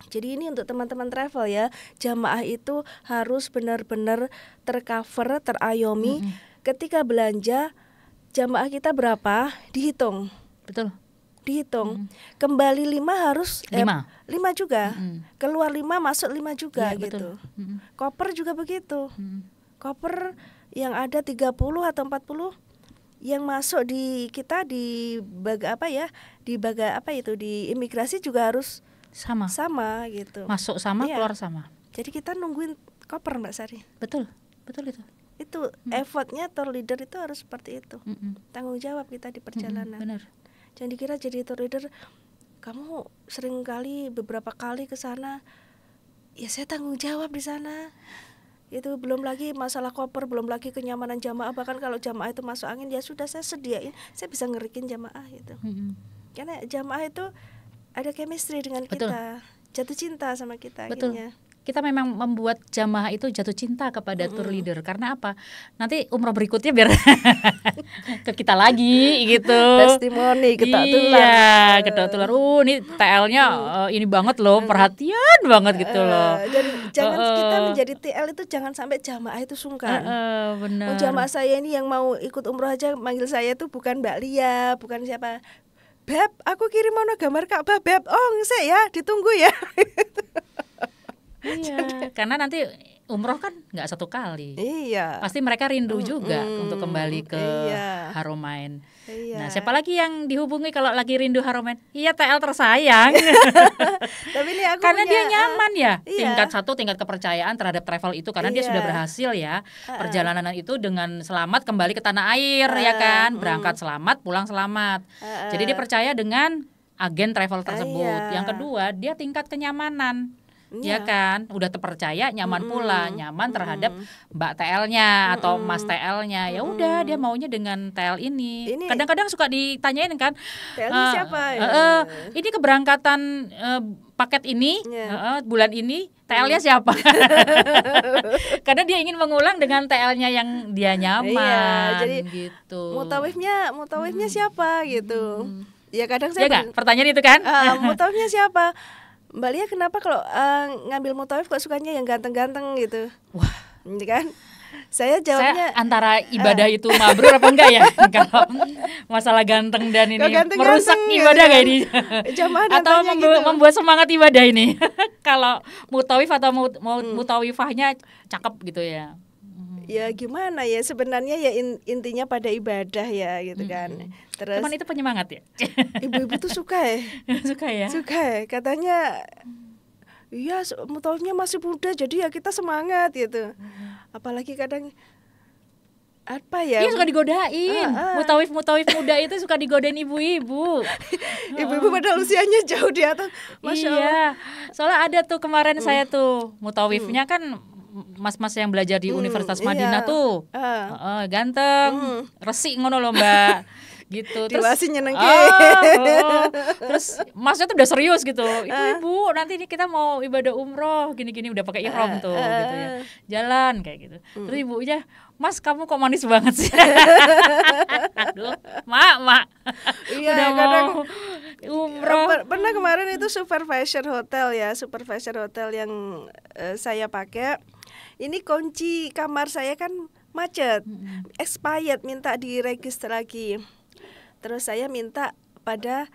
Jadi ini untuk teman-teman travel ya, jamaah itu harus benar-benar tercover, terayomi. Ketika belanja, jamaah kita berapa, dihitung. Betul. Dihitung. Kembali 5 harus 5 juga. Keluar 5 masuk 5 juga gitu. Koper juga begitu. Koper yang ada 30 atau 40 yang masuk di kita di di imigrasi juga harus sama gitu. Masuk sama, keluar sama. Jadi kita nungguin koper Mbak Sari. Betul itu. Itu effortnya tour leader itu harus seperti itu. Tanggung jawab kita di perjalanan. Benar. Jangan dikira jadi tour leader kamu sering kali beberapa kali ke sana. Ya saya tanggung jawab di sana. Itu belum lagi masalah koper, belum lagi kenyamanan jamaah. Bahkan kalau jamaah itu masuk angin ya sudah saya sediain, saya bisa ngerikin jamaah itu. Karena jamaah itu ada chemistry dengan kita, jatuh cinta sama kita. Akhirnya kita memang membuat jamaah itu jatuh cinta kepada tour leader. Karena apa? Nanti umroh berikutnya biar ke kita lagi gitu. Testimoni ketok tular. Iya, ketok tular. Ini TL-nya ini banget loh, perhatian banget gitu loh. Jangan kita menjadi TL itu jangan sampai jamaah itu sungkan. Benar. Jamaah saya ini yang mau ikut umroh aja manggil saya tuh bukan Mbak Lia, bukan siapa. Beb, aku kirim mana gambar Ka'bah, Beb. Oh, nggak ya, ditunggu ya. Iya, karena nanti umroh kan nggak satu kali. Iya. Pasti mereka rindu juga untuk kembali ke Haramain. Iya. Nah, siapa lagi yang dihubungi kalau lagi rindu Haramain? Iya, TL tersayang. Tapi ini aku karena dia nyaman ya. Iya. Tingkat kepercayaan terhadap travel itu karena dia sudah berhasil ya. Perjalanan itu dengan selamat kembali ke tanah air ya kan. Berangkat selamat, pulang selamat. Jadi dia percaya dengan agen travel tersebut. Yang kedua, dia tingkat kenyamanan. Ya kan, udah terpercaya, nyaman pula, nyaman terhadap Mbak TL-nya atau Mas TL-nya. Ya udah, dia maunya dengan TL ini. Kadang-kadang suka ditanyain kan, TL siapa? Ini keberangkatan paket ini bulan ini TL-nya siapa? Karena dia ingin mengulang dengan TL-nya yang dia nyaman. Jadi gitu. Mutawifnya siapa gitu. Ya kadang saya pertanyaan itu kan. Mutawifnya siapa? Mbak Lia kenapa kalau ngambil mutawif kok sukanya yang ganteng-ganteng gitu? Wah, ini kan? Saya jawabnya antara ibadah itu mabrur apa enggak ya? Kalau masalah ganteng dan ini merusak ibadah gitu gak ini? Atau membuat semangat ibadah ini? Kalau mutawif atau mutawifahnya cakep gitu ya? Ya gimana ya, sebenarnya ya intinya pada ibadah ya gitu kan. Terus cuman itu penyemangat ya? Ibu-ibu tuh suka ya. Suka ya? Suka ya, katanya iya mutawifnya masih muda jadi ya kita semangat gitu. Apalagi kadang apa ya? Iya suka digodain. Mutawif muda itu suka digodain ibu-ibu. Ibu-ibu padahal usianya jauh di atas. Masya Allah. Iya. Soalnya ada tuh kemarin saya tuh mutawifnya kan mas-mas yang belajar di Universitas Madinah tuh ganteng, resik ngono loh Mbak. Gitu terus terus masnya tuh udah serius gitu, ibu nanti ini kita mau ibadah umroh gini-gini udah pakai ihram tuh gitu ya, jalan kayak gitu. Terus ibunya, Mas kamu kok manis banget sih. Aduh mak iya, udah kadang mau umroh. Pernah kemarin itu supervisor hotel yang saya pakai. Ini kunci kamar saya kan macet, expired, minta diregister lagi. Terus saya minta pada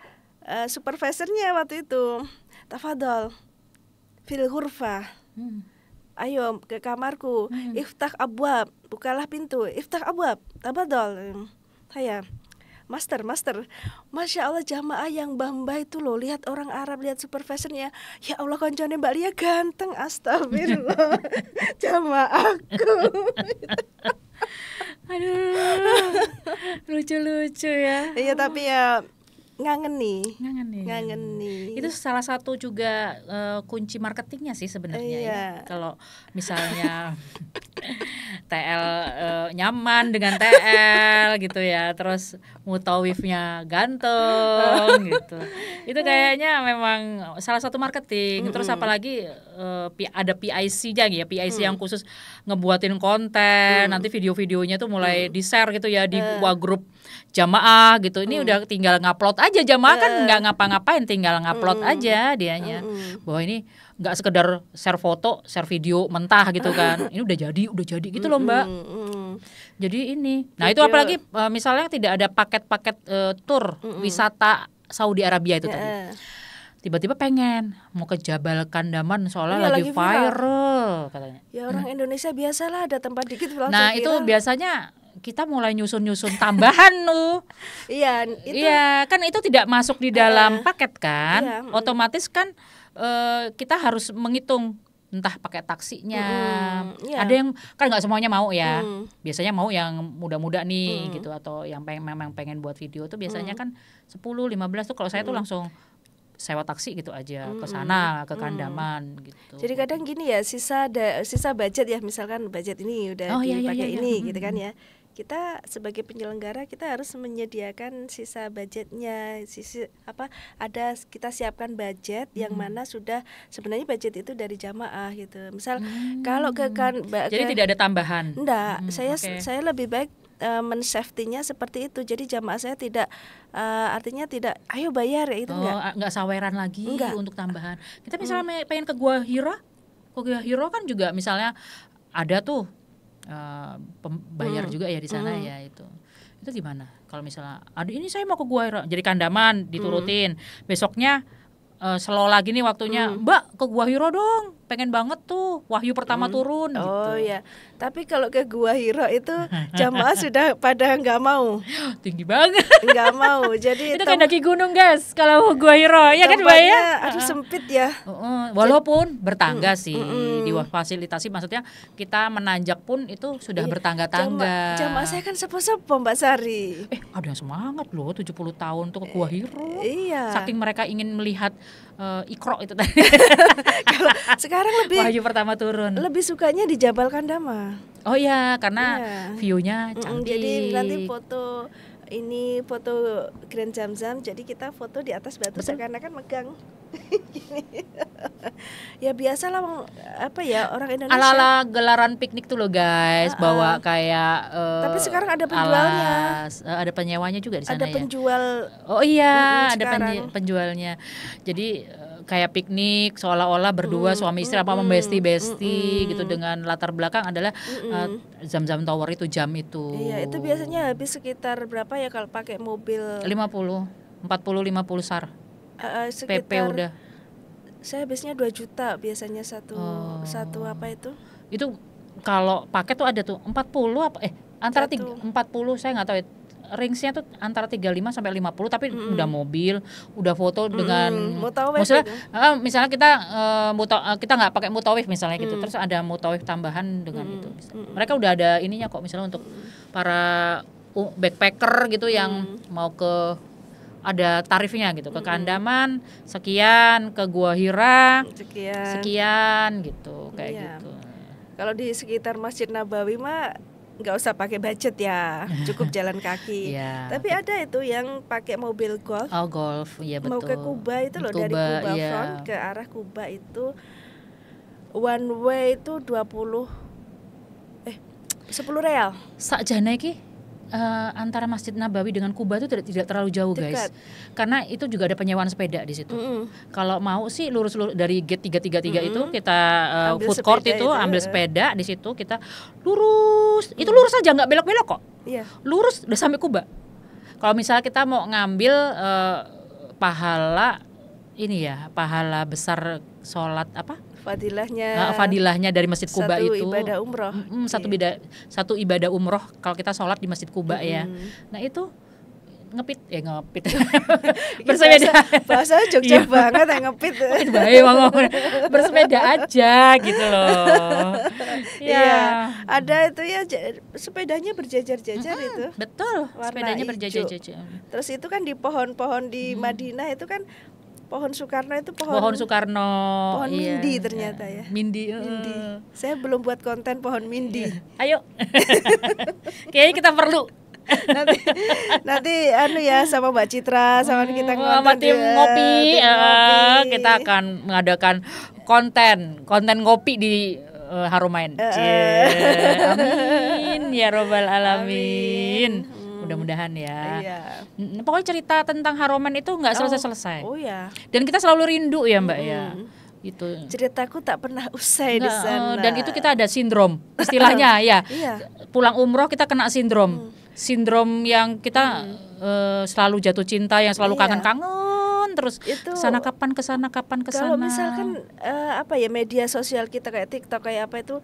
supervisornya waktu itu, tafadhol fil ghurfah, ayo ke kamarku, iftah abwab, bukalah pintu, iftah abwab, tafadhol. Saya Master, Masya Allah jamaah yang Mbak itu loh, lihat orang Arab, lihat supervisornya, ya Allah koncone Mbak Lia ganteng, astagfirullah. Jamaahku. Aduh, lucu-lucu ya. Iya tapi ya ngangen nih. Itu salah satu juga kunci marketingnya sih sebenarnya ya. Kalau misalnya TL nyaman dengan TL gitu ya, terus mutawifnya ganteng gitu, itu kayaknya memang salah satu marketing. Terus apalagi ada PIC-nya ya, PIC yang khusus ngebuatin konten, nanti video-videonya tuh mulai di-share gitu ya di grup jamaah gitu. Ini udah tinggal ngupload aja, jamaah kan nggak ngapa-ngapain, tinggal ngupload aja dianya, bahwa ini nggak sekedar share foto, share video mentah gitu kan. Ini udah jadi gitu loh Mbak. Jadi ini, nah itu apalagi misalnya tidak ada paket-paket tour wisata Saudi Arabia itu tadi. Tiba-tiba pengen mau ke Jabal Kandaman soalnya lagi viral katanya. Ya orang Indonesia biasalah ada tempat dikit langsung Nah viral. itu biasanya kita mulai nyusun tambahan tuh. Iya, kan itu tidak masuk di dalam paket kan. Otomatis kan kita harus menghitung entah pakai taksinya. Ada yang kan nggak semuanya mau ya. Biasanya mau yang muda-muda nih gitu, atau yang memang pengen buat video tuh biasanya kan 10, 15 tuh. Kalau saya tuh langsung sewa taksi gitu aja ke sana, ke Kandaman gitu. Jadi kadang gini ya, sisa budget ya, misalkan budget ini udah dipakai ini gitu kan ya. Kita sebagai penyelenggara kita harus menyediakan sisa budgetnya, kita siapkan budget yang mana sudah sebenarnya budget itu dari jamaah gitu. Misal kalau jadi tidak ada tambahan. Enggak, saya lebih baik men-safety-nya seperti itu. Jadi jamaah saya tidak artinya tidak ayo bayar ya, itu enggak saweran lagi untuk tambahan. Kita misalnya pengen ke Gua Hira. Gua Hira kan juga misalnya ada tuh bayar juga ya di sana ya itu gimana kalau misalnya ini saya mau ke Gua Hira, jadi Kandaman diturutin, besoknya slow lagi nih waktunya, Mbak ke Gua Hira dong, pengen banget tuh wahyu pertama turun gitu. Oh ya, tapi kalau ke Gua Hira itu jamaah sudah pada nggak mau. Tinggi banget. Nggak mau. Jadi itu kan daki gunung guys kalau Gua Hira ya kan Mbak ya. Aduh sempit ya. Walaupun bertangga sih difasilitasi, maksudnya kita menanjak pun itu sudah bertangga-tangga. Jamaah saya kan sepo-sepo Mbak Sari. Ada yang semangat loh 70 tahun tuh ke Gua Hira. Iya. Saking mereka ingin melihat Iqra itu tadi. Kalau sekarang wahyu pertama turun. Lebih sukanya di Jabal Kandama. Oh iya, karena view-nya cantik. Jadi nanti foto Grand Zamzam, jadi kita foto di atas batu seakan-akan megang. Ya biasalah orang Indonesia. Ala-ala gelaran piknik tuh loh guys, bawa kayak tapi sekarang ada penjualnya. Ada penyewanya juga di sana ada penjual. Oh iya, ada penjualnya. Jadi kayak piknik seolah-olah berdua suami istri apa membesti-besti gitu, dengan latar belakang adalah Zam-Zam Tower itu, jam itu. Iya, itu biasanya habis sekitar berapa ya kalau pakai mobil? 40 SAR. PP Sekitar udah. saya habisnya 2 juta biasanya satu apa itu? Itu kalau paket tuh ada tuh 40 apa antara 40, saya nggak tahu ya. Range-nya tuh antara 35 sampai 50, tapi udah mobil, udah foto dengan maksudnya misalnya kita kita nggak pakai mutawif misalnya gitu, terus ada mutawif tambahan dengan itu. Mereka udah ada ininya kok, misalnya untuk para backpacker gitu yang mau ke, ada tarifnya gitu, ke Kandaman sekian, ke Gua Hira sekian gitu, kayak gitu. Kalau di sekitar Masjid Nabawi mah nggak usah pakai budget ya, cukup jalan kaki. Tapi ada itu yang pakai mobil golf. Oh, golf, iya betul. Mau ke Kuba itu loh, dari Kuba Front ke arah Kuba itu one way itu 10 real. Sakjane iki antara Masjid Nabawi dengan Kuba itu tidak terlalu jauh, guys. Karena itu juga ada penyewaan sepeda di situ. Kalau mau sih lurus dari gate 333 itu kita food court itu ambil sepeda di situ, kita lurus. Itu lurus aja, nggak belok-belok kok. Lurus udah sampai Kuba. Kalau misalnya kita mau ngambil pahala ini ya, pahala besar sholat apa? Fadilahnya dari Masjid Kuba itu ibadah umroh. Satu ibadah umroh kalau kita sholat di Masjid Kuba ya. Nah itu ngepit bersepeda, bahasa Jogja banget ya, ngepit. Bersepeda aja gitu loh. Iya, ada itu ya, sepedanya berjajar-jajar itu. Betul, sepedanya berjajar-jajar. Terus itu kan di pohon-pohon di Madinah itu kan pohon Soekarno itu pohon Mindi ternyata ya. Mindi. Saya belum buat konten pohon Mindi. Ayo. Kayaknya kita perlu. nanti ya sama Mbak Citra sama kita tim ngopi. Kita akan mengadakan konten ngopi di Haramain. Amin ya robbal alamin. Mudah-mudahan ya. Pokoknya cerita tentang Haramain itu nggak selesai-selesai. Dan kita selalu rindu ya Mbak ya. Itu ceritaku tak pernah usai di sana. Dan itu kita ada sindrom istilahnya ya. Pulang umroh kita kena sindrom yang kita selalu jatuh cinta, yang selalu kangen terus kesana kapan. Kalau misalkan media sosial kita kayak TikTok kayak apa itu,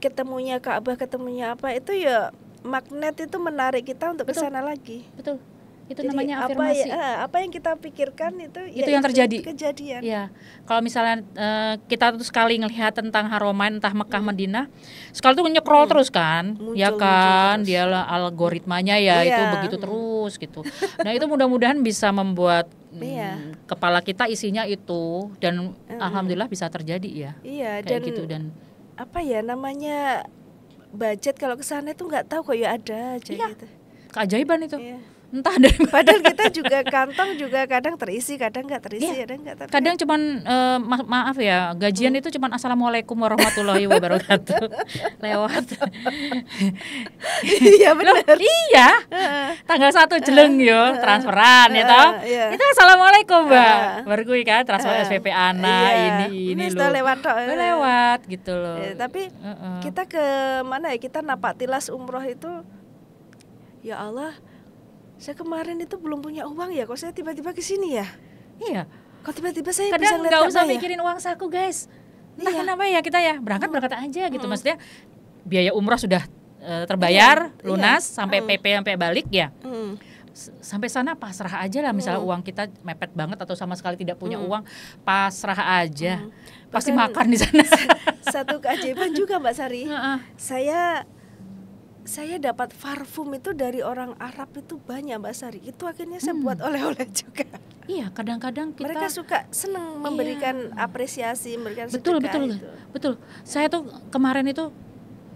ketemunya Ka'bah, ketemunya apa itu ya, magnet itu menarik kita untuk kesana lagi. Betul. Itu jadi namanya afirmasi. Apa yang kita pikirkan itu yang terjadi. Kejadian. Ya. Kalau misalnya kita tuh sekali ngelihat tentang Haramain entah Mekah Madinah, sekali tuh nyekrol terus kan, muncul dia algoritmanya ya itu begitu terus gitu. Nah, itu mudah-mudahan bisa membuat kepala kita isinya itu, dan alhamdulillah bisa terjadi ya. Iya, kayak gitu. Dan apa ya namanya, budget kalau ke sana itu nggak tahu kok ya ada aja gitu. Keajaiban itu. Entah padahal kita juga kantong juga kadang terisi, kadang nggak terisi, kadang nggak. Kadang cuman maaf ya, gajian itu cuman assalamualaikum warahmatullahi wabarakatuh lewat. Iya benar. Iya. Tanggal 1 jeleng yo transferan ya toh. Itu assalamualaikum Mbak. Baru gue kan transfer SPP anak ini loh. Lewat gitu loh. Tapi kita ke mana ya, kita napak tilas umroh itu, ya Allah, saya kemarin itu belum punya uang ya, kok saya tiba-tiba ke sini ya? Iya. Kok tiba-tiba saya kadang bisa ngeliat nggak usah mikirin uang saku guys. Entah kenapa ya kita ya berangkat aja gitu. Maksudnya biaya umroh sudah terbayar lunas sampai PP sampai balik ya. Sampai sana pasrah aja lah. Misalnya uang kita mepet banget atau sama sekali tidak punya uang, pasrah aja. Pasti makan di sana. Satu keajaiban juga Mbak Sari. Saya dapat parfum itu dari orang Arab itu banyak Mbak Sari. Itu akhirnya saya buat oleh-oleh juga. Iya, kadang-kadang kita mereka suka seneng memberikan apresiasi, memberikan sedekah. Betul. Saya tuh kemarin itu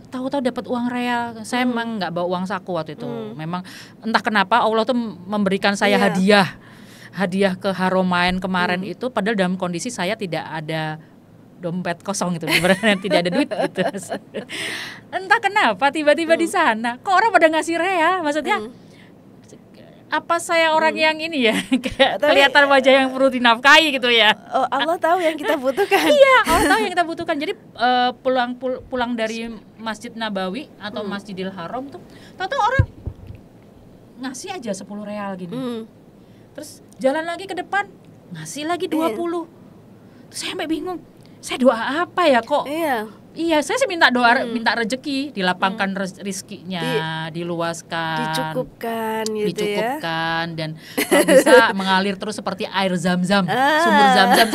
tahu-tahu dapat uang real. Saya memang nggak bawa uang saku waktu itu. Memang entah kenapa Allah tuh memberikan saya hadiah ke Haramain kemarin itu, padahal dalam kondisi saya tidak ada dompet kosong gitu, beneran tidak ada duit gitu. Entah kenapa tiba-tiba di sana kok orang pada ngasih rea, maksudnya apa saya orang yang ini ya kayak Tapi- kelihatan wajah yang perlu dinafkahi gitu ya. Oh, Allah tahu yang kita butuhkan. Iya, Allah tahu yang kita butuhkan. Jadi pulang dari Masjid Nabawi atau Masjidil Haram tuh, tahu-tahu orang ngasih aja 10 real gini. Terus jalan lagi ke depan, ngasih lagi 20. Terus saya sampai bingung. Saya doa apa ya kok? Iya, saya sih minta doa, minta rezeki, dilapangkan rizkinya, diluaskan, dicukupkan gitu dicukupkan, dan kalau bisa mengalir terus seperti air zam-zam, sumber zam-zam.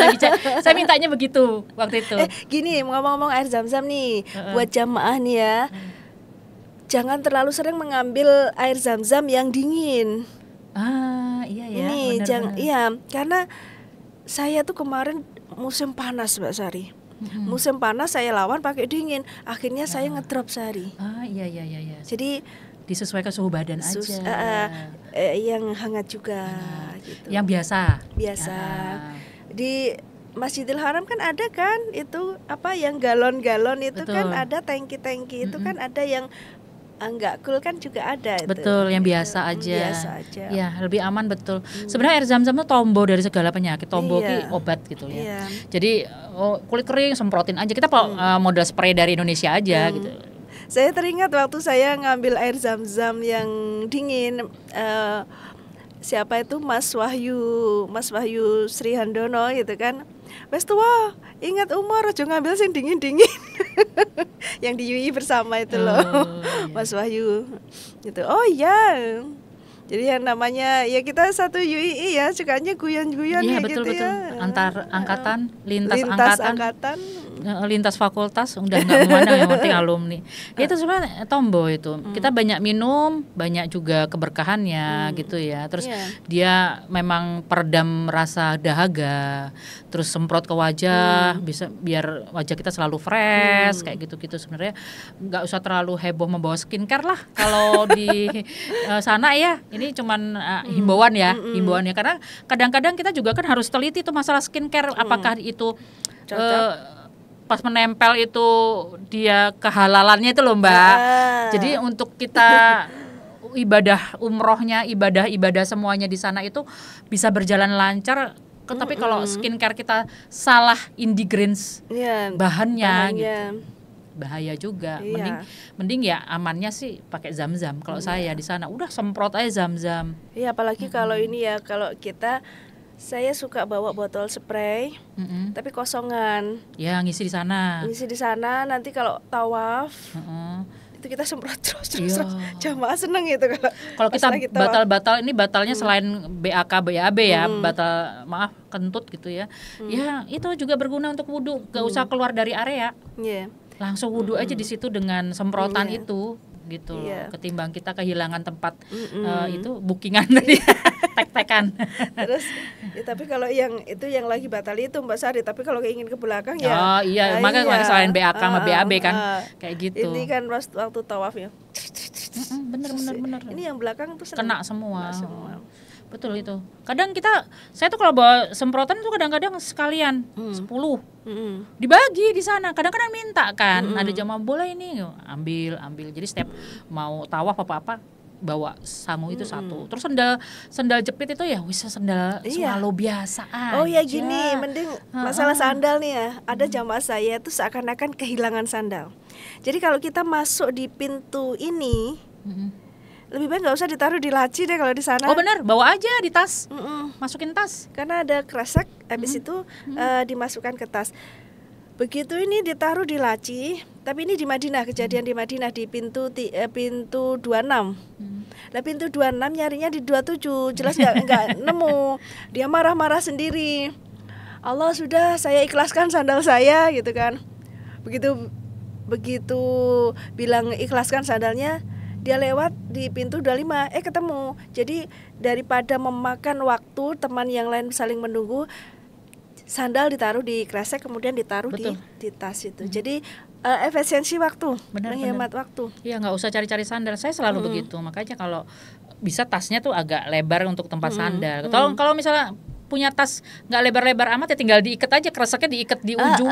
Saya mintanya begitu waktu itu. Gini, ngomong-ngomong air zam-zam nih, buat jamaah nih ya, jangan terlalu sering mengambil air zam-zam yang dingin. Iya ya. Ini benar-benar. iya, karena saya tuh kemarin musim panas Mbak Sari. Musim panas saya lawan pakai dingin, akhirnya saya ngedrop sehari. Iya. Jadi disesuaikan suhu badan aja. Yang hangat juga gitu. Yang biasa. Di Masjidil Haram kan ada kan itu apa yang galon-galon itu Betul. kan ada tangki-tangki itu kan ada yang enggak cool kan juga ada itu. Betul, yang biasa aja. Biasa aja. Ya, lebih aman betul. Sebenarnya air zam-zam itu tombo dari segala penyakit. Tombo Iya. ki obat gitu ya. Iya. Jadi kulit kering semprotin aja. Kita modal spray dari Indonesia aja gitu. Saya teringat waktu saya ngambil air zam-zam yang dingin, siapa itu Mas Wahyu Sri Handono gitu kan. Wes tua, ingat umur aja ngambil sing dingin-dingin. Yang di UI bersama itu loh. Iya. Mas Wahyu. Gitu. Oh iya. Jadi yang namanya ya kita satu UII ya, sukanya guyon-guyon Iya, ya betul. gitu ya. Antar angkatan, lintas angkatan. lintas fakultas udah nggak memandang yang penting alumni. Ya, itu sebenarnya tombo itu. Kita banyak minum, banyak juga keberkahannya gitu ya. Terus dia memang peredam rasa dahaga. Terus semprot ke wajah, bisa biar wajah kita selalu fresh kayak gitu-gitu. Sebenarnya nggak usah terlalu heboh membawa skincare lah kalau di sana ya. Ini cuman himbauan ya, karena kadang-kadang kita juga kan harus teliti tuh masalah skincare, apakah itu pas menempel itu dia kehalalannya itu loh Mbak. Jadi untuk kita ibadah umrohnya, ibadah semuanya di sana itu bisa berjalan lancar. Tapi kalau skincare kita salah ingredients bahannya gitu, bahaya juga. Mending ya amannya sih pakai zam-zam. Kalau saya di sana udah semprot aja zam-zam. Iya, apalagi kalau ini ya, kalau saya suka bawa botol spray, tapi kosongan. Ya ngisi di sana. Nanti kalau tawaf itu kita semprot terus. Jamaah seneng gitu kalau kita batal-batal ini batalnya selain BAK BAB ya, batal kentut gitu ya. Ya itu juga berguna untuk wudhu, gak usah keluar dari area. Langsung wudhu aja di situ dengan semprotan itu gitu loh. Ketimbang kita kehilangan tempat itu bookingan tadi tek-tekan. Terus ya, tapi kalau yang lagi batal itu Mbak Sari, tapi kalau ingin ke belakang makanya selain BAK sama BAB kan kayak gitu. Ini kan waktu tawaf ya. Bener. Ini yang belakang tuh kena semua. Betul itu. Kadang saya tuh kalau bawa semprotan tuh kadang-kadang sekalian 10 dibagi di sana. Kadang-kadang minta kan, ada jamaah boleh ini ambil. Jadi setiap mau tawaf apa-apa bawa samu itu satu. Terus sendal jepit itu ya wis sendal selalu biasa aja. Oh ya gini, mending masalah sandal nih ya. Ada jamaah saya tuh seakan-akan kehilangan sandal. Jadi kalau kita masuk di pintu ini lebih baik nggak usah ditaruh di laci deh kalau di sana. Oh benar, bawa aja di tas, masukin tas. Karena ada kresek, habis itu dimasukkan ke tas. Begitu ini ditaruh di laci, tapi ini di Madinah, kejadian di Madinah di pintu 26. Nah pintu 26 nyarinya di 27, jelas nggak nemu. Dia marah-marah sendiri. Allah sudah, saya ikhlaskan sandal saya gitu kan. Begitu bilang ikhlaskan sandalnya, dia lewat di pintu 25, ketemu. Jadi daripada memakan waktu teman yang lain saling menunggu, sandal ditaruh di kresek kemudian ditaruh di tas itu. Jadi efisiensi waktu, menghemat waktu. Iya, nggak usah cari-cari sandal. Saya selalu begitu. Makanya kalau bisa tasnya tuh agak lebar untuk tempat sandal. Kalau misalnya punya tas nggak lebar-lebar amat ya tinggal diikat aja, kreseknya diikat di ujung.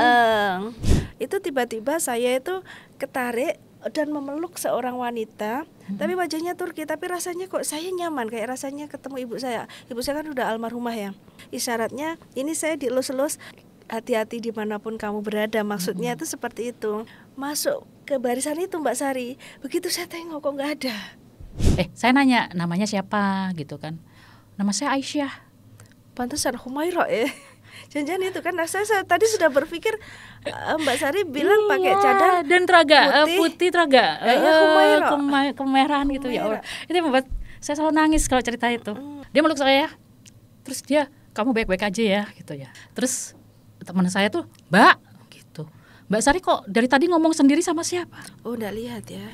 Itu tiba-tiba saya itu ketarik dan memeluk seorang wanita, tapi wajahnya Turki, tapi rasanya kok saya nyaman, kayak rasanya ketemu ibu saya. Ibu saya kan udah almarhumah ya. Isyaratnya ini saya dielus-elus, hati-hati dimanapun kamu berada, maksudnya itu seperti itu. Masuk ke barisan itu Mbak Sari, begitu saya tengok kok nggak ada. Saya nanya namanya siapa gitu kan. Nama saya Aisyah. Pantesan Humaira ya. Jangan-jangan itu kan, saya tadi sudah berpikir Mbak Sari bilang pakai cadar dan teraga putih teraga kemerahan gitu ya Allah. Itu membuat saya selalu nangis kalau cerita itu. Dia meluk saya, terus dia, kamu baik-baik aja ya gitu ya. Terus teman saya tuh, Mbak gitu, Mbak Sari kok dari tadi ngomong sendiri sama siapa? Oh, enggak lihat ya.